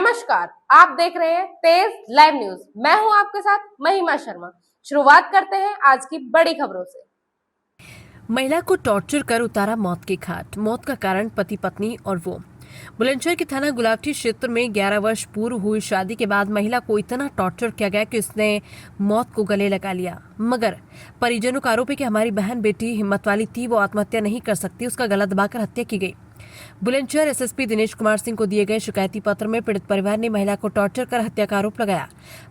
नमस्कार, आप देख रहे हैं तेज लाइव न्यूज। मैं हूं आपके साथ महिमा शर्मा। शुरुआत करते हैं आज की बड़ी खबरों से। महिला को टॉर्चर कर उतारा मौत की घाट। मौत का कारण पति पत्नी और वो। बुलंदशहर के थाना गुलावटी क्षेत्र में 11 वर्ष पूर्व हुई शादी के बाद महिला को इतना टॉर्चर किया गया कि उसने मौत को गले लगा लिया। मगर परिजनों का आरोप है कि हमारी बहन बेटी हिम्मत वाली थी, वो आत्महत्या नहीं कर सकती, उसका गला दबाकर हत्या की गई। बुलंदशहर एसएसपी दिनेश कुमार सिंह को दिए गए शिकायती पत्र में पीड़ित परिवार ने महिला को टॉर्चर कर हत्या का आरोप लगाया।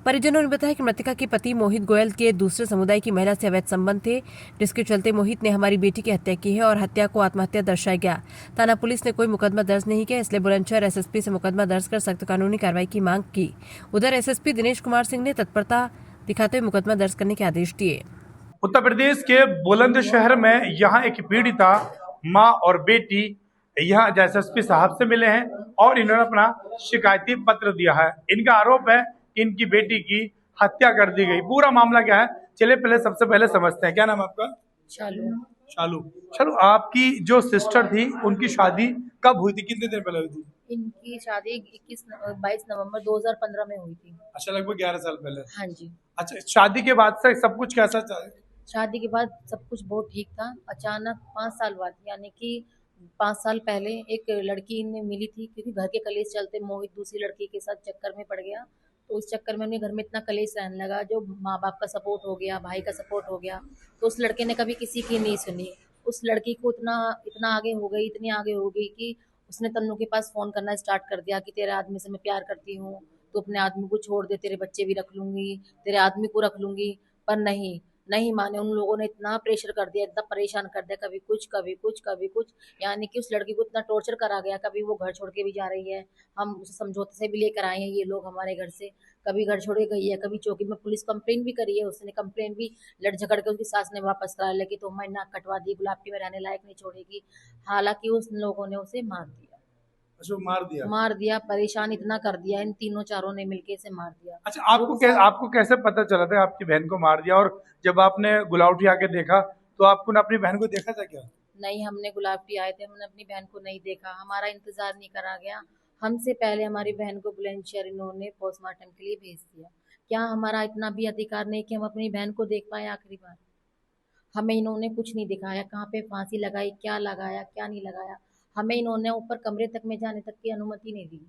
परिजनों ने बताया कि मृतका के पति मोहित गोयल के दूसरे समुदाय की महिला से अवैध संबंध थे, जिसके चलते मोहित ने हमारी बेटी की हत्या की है और हत्या को आत्महत्या दर्शाया गया। थाना पुलिस ने कोई मुकदमा दर्ज नहीं किया, इसलिए बुलंदशहर एसएसपी से मुकदमा दर्ज कर सख्त कानूनी कार्रवाई की मांग की। उधर एसएसपी दिनेश कुमार सिंह ने तत्परता दिखाते हुए मुकदमा दर्ज करने के आदेश दिए। उत्तर प्रदेश के बुलंदशहर में यहाँ एक पीड़िता माँ और बेटी यहाँ एसएसपी साहब से मिले हैं और इन्होंने अपना शिकायती पत्र दिया है। इनका आरोप है कि इनकी बेटी की हत्या कर दी गई। पूरा मामला क्या है, चलिए पहले सबसे पहले समझते हैं। क्या नाम है आपका? शालू। शालू। शालू, आपकी जो सिस्टर थी उनकी शादी कब हुई थी, कितने दिन पहले हुई थी? इनकी शादी 22 नवंबर 2015 में हुई थी। अच्छा, लगभग 11 साल पहले। हाँ जी। अच्छा, शादी के बाद से सब कुछ कैसा चला? शादी के बाद सब कुछ बहुत ठीक था। अचानक 5 साल बाद, यानी कि 5 साल पहले एक लड़की ने मिली थी, क्योंकि घर के कलेश चलते मोहित दूसरी लड़की के साथ चक्कर में पड़ गया। तो उस चक्कर में उन्हें घर में इतना कलेश रहने लगा, जो माँ बाप का सपोर्ट हो गया, भाई का सपोर्ट हो गया, तो उस लड़के ने कभी किसी की नहीं सुनी। उस लड़की को इतना इतना आगे हो गई, इतनी आगे हो गई कि उसने तन्नू के पास फोन करना स्टार्ट कर दिया कि तेरे आदमी से मैं प्यार करती हूँ, तो अपने आदमी को छोड़ दे, तेरे बच्चे भी रख लूंगी, तेरे आदमी को रख लूंगी। पर नहीं, नहीं माने। उन लोगों ने इतना प्रेशर कर दिया, इतना परेशान कर दिया, कभी कुछ कभी कुछ कभी कुछ, यानी कि उस लड़की को इतना टॉर्चर करा गया। कभी वो घर छोड़ के भी जा रही है, हम उसे समझौते से भी लेकर आए हैं ये लोग हमारे घर से। कभी घर छोड़ के गई है, कभी चौकी में पुलिस कंप्लेन भी करी है, उसने कंप्लेन भी लड़ झगड़ के उसकी सास ने वापस करा लिया कि तो हमारी नाक कटवा दी, गुलाबटी में रहने लायक नहीं छोड़ेगी। हालांकि उस लोगों ने उसे मार दिया। अच्छा, मार दिया, परेशान इतना कर दिया, इन तीनों चारों ने मिलके इसे मार दिया। अच्छा, आपको कैसे पता चला था आपकी बहन को मार दिया? और जब आपने गुलावटी आके देखा तो आपने अपनी बहन को देखा था क्या? नहीं, हमने गुलाबटी आए थे, हमने अपनी बहन को नहीं देखा, हमारा इंतजार नहीं करा गया। हमसे पहले हमारी बहन को बुलंदशहर इन्होंने पोस्टमार्टम के लिए भेज दिया। क्या हमारा इतना भी अधिकार नहीं कि हम अपनी बहन को देख पाए आखिरी बार? हमें इन्होंने कुछ नहीं दिखाया, कहाँ पे फांसी लगाई, क्या लगाया, क्या नहीं लगाया। हमें इन्होंने ऊपर कमरे तक में जाने तक की अनुमति नहीं दी।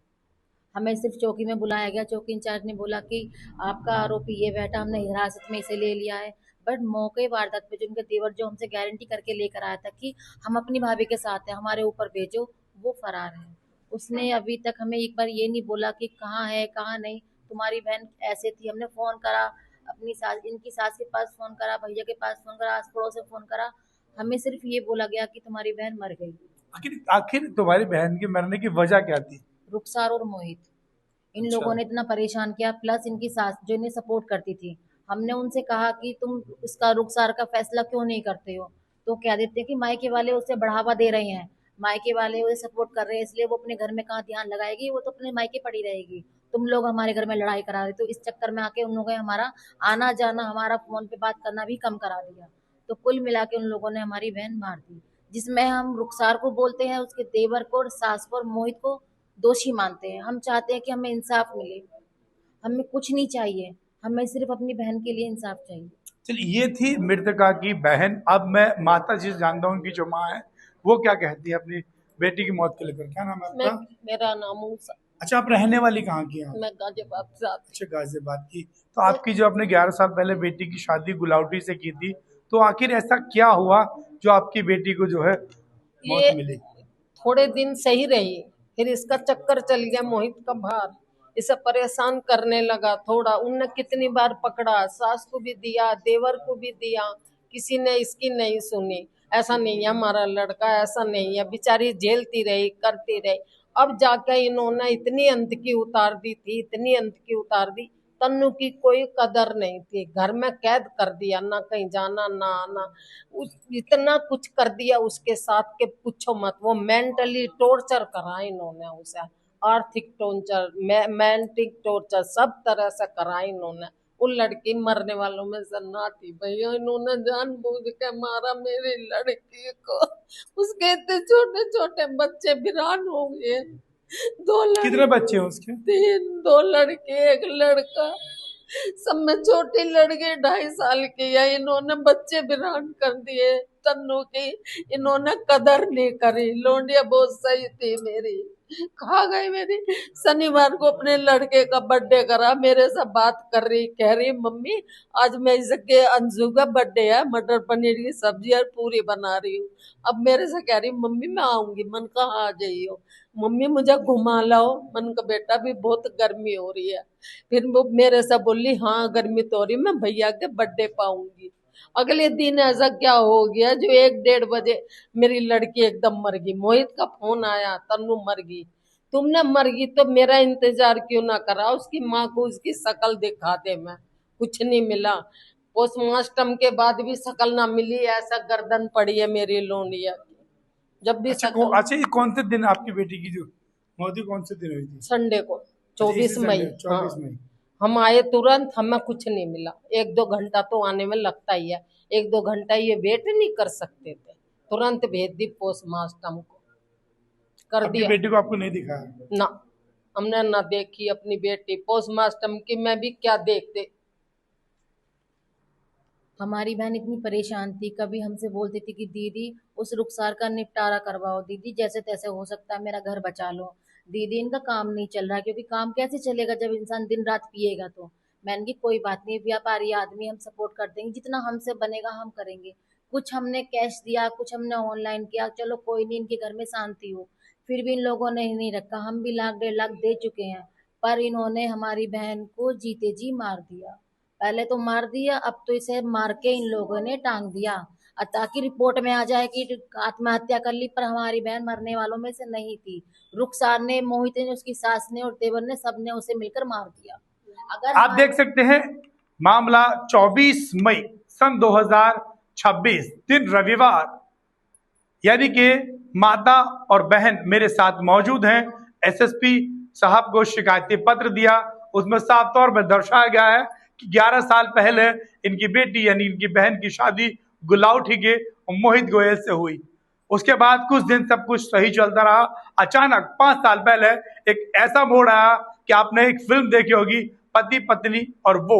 हमें सिर्फ चौकी में बुलाया गया, चौकी इंचार्ज ने बोला कि आपका आरोपी ये बैठा, हमने हिरासत में इसे ले लिया है। बट मौके वारदात पे जो उनके देवर जो हमसे गारंटी करके लेकर आया था कि हम अपनी भाभी के साथ हैं, हमारे ऊपर भेजो, वो फरार है। उसने अभी तक हमें एक बार ये नहीं बोला कि कहाँ है कहाँ नहीं। तुम्हारी बहन ऐसे थी, हमने फोन करा अपनी सास, इनकी सास के पास फोन करा, भैया के पास फोन करा, आस पड़ोस से फोन करा, हमें सिर्फ ये बोला गया कि तुम्हारी बहन मर गई। आखिर आखिर तुम्हारी बहन की मरने की वजह क्या थी? रुखसार और मोहित, इन अच्छा। लोगों ने इतना परेशान किया, प्लस इनकी सास जो इन्हें सपोर्ट करती थी। हमने उनसे कहा कि तुम इसका रुखसार का फैसला क्यों नहीं करते हो, तो कह देते हैं कि मायके वाले उसे बढ़ावा दे रहे हैं, मायके वाले उसे सपोर्ट कर रहे हैं, इसलिए वो अपने घर में कहाँ ध्यान लगाएगी, वो तो अपने मायके पड़ी रहेगी। तुम लोग हमारे घर में लड़ाई करा रहे, तो इस चक्कर में आके उन लोगों ने हमारा आना जाना, हमारा फोन पे बात करना भी कम करा दिया। तो कुल मिला के उन लोगों ने हमारी बहन मार दी, जिसमें हम रुखसार को बोलते हैं, उसके देवर को और सास को और मोहित को दोषी मानते हैं। हम चाहते हैं कि हमें इंसाफ मिले, हमें कुछ नहीं चाहिए, हमें सिर्फ अपनी बहन के लिए इंसाफ चाहिए। चलिए, ये थी मृतका की बहन। अब मैं माता जी से जानता हूँ कि जो माँ है वो क्या कहती है अपनी बेटी की मौत को लेकर। क्या नाम है आपका? मेरा नाम मूसा। अच्छा, आप रहने वाली कहाँ की हैं? मैं गाजियाबाद से आती अच्छा, गाजियाबाद की। तो आपकी जो अपने 11 साल पहले बेटी की शादी गुलावटी से की थी, तो आखिर ऐसा क्या हुआ जो आपकी बेटी को जो है हूँ। मौत ये मिली? थोड़े दिन सही रही, फिर इसका चक्कर चल गया मोहित का भार, इसे परेशान करने लगा। थोड़ा उनने कितनी बार पकड़ा, सास को भी दिया, देवर को भी दिया, किसी ने इसकी नहीं सुनी। ऐसा नहीं है हमारा लड़का, ऐसा नहीं है, बेचारी झेलती रही, करती रही। अब जाके इन्होंने इतनी अंत की उतार दी थी, इतनी अंत की उतार दी, तन्नू की कोई कदर नहीं थी, घर में कैद कर दिया, ना कहीं जाना ना आना। इतना कुछ कर दिया उसके साथ के पूछो मत। वो मेंटली टॉर्चर करा इन्होंने उसे, आर्थिक टॉर्चर, मेंटल टॉर्चर, सब तरह से करा इन्होंने। उन लड़की मरने वालों में से ना थी भैया, इन्होंने जानबूझ के मारा मेरी लड़की को। उसके इतने छोटे छोटे बच्चे वीरान हो गए। दो कितने लड़के, बच्चे हैं उसके? 2 लड़के 1 लड़का, सब में छोटी लड़की 2.5 साल की है। इन्होंने बच्चे वीरान कर दिए तन्नू की, इन्होंने कदर नहीं करी। लोंडिया बहुत सही थी मेरी, खा गई मेरी। शनिवार को अपने लड़के का बर्थडे करा, मेरे से बात कर रही, कह रही मम्मी आज मैं इसके अंजू का बर्थडे है, मटर पनीर की सब्जी और पूरी बना रही हूँ। अब मेरे से कह रही मम्मी मैं आऊंगी। मन कहा आ जाइयो मम्मी, मुझे घुमा लाओ। मन का बेटा भी बहुत गर्मी हो रही है। फिर वो मेरे से बोली हाँ गर्मी तो हो रही, मैं भैया के बर्थडे पाऊंगी। अगले दिन ऐसा क्या हो गया जो 1-1.5 बजे मेरी लड़की एकदम मर गई। मोहित का फोन आया, तन्नू मर गई। तुमने मर गई तो मेरा इंतजार क्यों ना करा, उसकी माँ को उसकी शकल दिखा दे। मैं कुछ नहीं मिला, पोस्टमार्टम के बाद भी शकल ना मिली, ऐसा गर्दन पड़ी है मेरी लोंडिया की। जब भी शकल, अच्छा, ये कौन से दिन आपकी बेटी की जो मौत हुई, कौन से दिन हुई थी? संडे को अच्छा, 24 इसी मई। संडे, 24 हाँ, मई। हम आए तुरंत, हमें कुछ नहीं मिला। 1-2 घंटा तो आने में लगता ही है, 1-2 घंटा ये वेट नहीं कर सकते थे, तुरंत भेज दी पोस्टमार्टम को कर आपकी दिया। बेटी को आपको नहीं दिखा? ना, हमने ना देखी अपनी बेटी। पोस्टमार्टम की मैं भी क्या देखते। हमारी बहन इतनी परेशान थी, कभी हमसे बोलती थी कि दीदी उस रुखसार का निपटारा करवाओ, दीदी जैसे तैसे हो सकता है मेरा घर बचा लो, दीदी इनका काम नहीं चल रहा है। क्योंकि काम कैसे चलेगा जब इंसान दिन रात पिएगा। तो मैंने की कोई बात नहीं, व्यापारी आदमी, हम सपोर्ट कर देंगे, जितना हमसे बनेगा हम करेंगे। कुछ हमने कैश दिया, कुछ हमने ऑनलाइन किया, चलो कोई नहीं, इनके घर में शांति हो। फिर भी इन लोगों ने नहीं रखा, हम भी 1-1.5 लाख दे चुके हैं, पर इन्होंने हमारी बहन को जीते जी मार दिया। पहले तो मार दिया, अब तो इसे मार के इन लोगों ने टांग दिया, ताकि रिपोर्ट में आ जाए कि आत्महत्या कर ली, पर हमारी बहन मरने वालों में से नहीं थी। रुखसार ने, मोहित ने, उसकी सास ने और देवर ने, सबने उसे मिलकर मार दिया। अगर आप देख सकते हैं मामला 24 मई सन 2026 दिन रविवार, यानी कि माता और बहन मेरे साथ मौजूद हैं। एसएसपी साहब को शिकायती पत्र दिया, उसमें साफ तौर पर दर्शाया गया है कि 11 साल पहले इनकी बेटी यानी इनकी बहन की शादी गुलावटी के मोहित गोयल से हुई। उसके बाद कुछ दिन सब कुछ सही चलता रहा। अचानक 5 साल पहले एक ऐसा मोड़ आया कि आपने एक फिल्म देखी होगी, पति पत्नी और वो।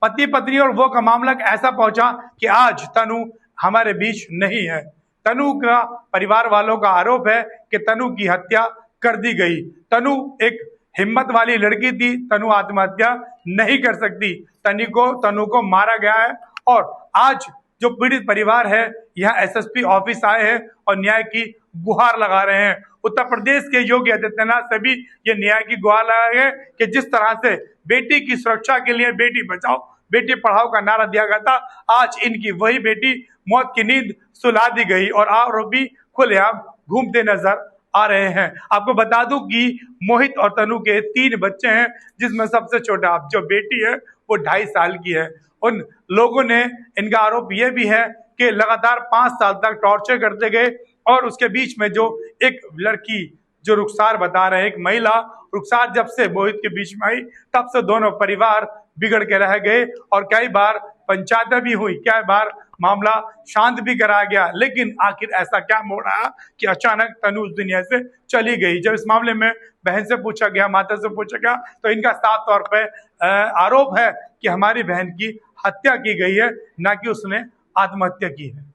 पति पत्नी और वो का मामला ऐसा पहुंचा कि आज तनु हमारे बीच नहीं है। तनु का परिवार वालों का आरोप है कि तनु की हत्या कर दी गई। तनु एक हिम्मत वाली लड़की थी, तनु आत्महत्या नहीं कर सकती। तनु को मारा गया है और आज जो पीड़ित परिवार है यहाँ एसएसपी ऑफिस आए हैं और न्याय की गुहार लगा रहे हैं। उत्तर प्रदेश के योगी आदित्यनाथ से भी ये न्याय की गुहार लगाए हैं कि जिस तरह से बेटी की सुरक्षा के लिए बेटी बचाओ बेटी पढ़ाओ का नारा दिया गया था, आज इनकी वही बेटी मौत की नींद सुला दी गई और आरोपी खुलेआम घूमते नजर आ रहे हैं। आपको बता दूं कि मोहित और तनु के 3 बच्चे हैं, जिसमें सबसे छोटा जो बेटी है वो 2.5 साल की है। उन लोगों ने, इनका आरोप यह भी है कि लगातार 5 साल तक टॉर्चर करते गए और उसके बीच में जो एक लड़की जो रुखसार बता रहे हैं, एक महिला रुखसार, जब से मोहित के बीच में आई तब से दोनों परिवार बिगड़ के रह गए और कई बार पंचायतें भी हुई, कई बार मामला शांत भी कराया गया। लेकिन आखिर ऐसा क्या मोड़ आया कि अचानक तनु उस दुनिया से चली गई। जब इस मामले में बहन से पूछा गया, माता से पूछा गया, तो इनका साफ तौर पर आरोप है कि हमारी बहन की हत्या की गई है, ना कि उसने आत्महत्या की है।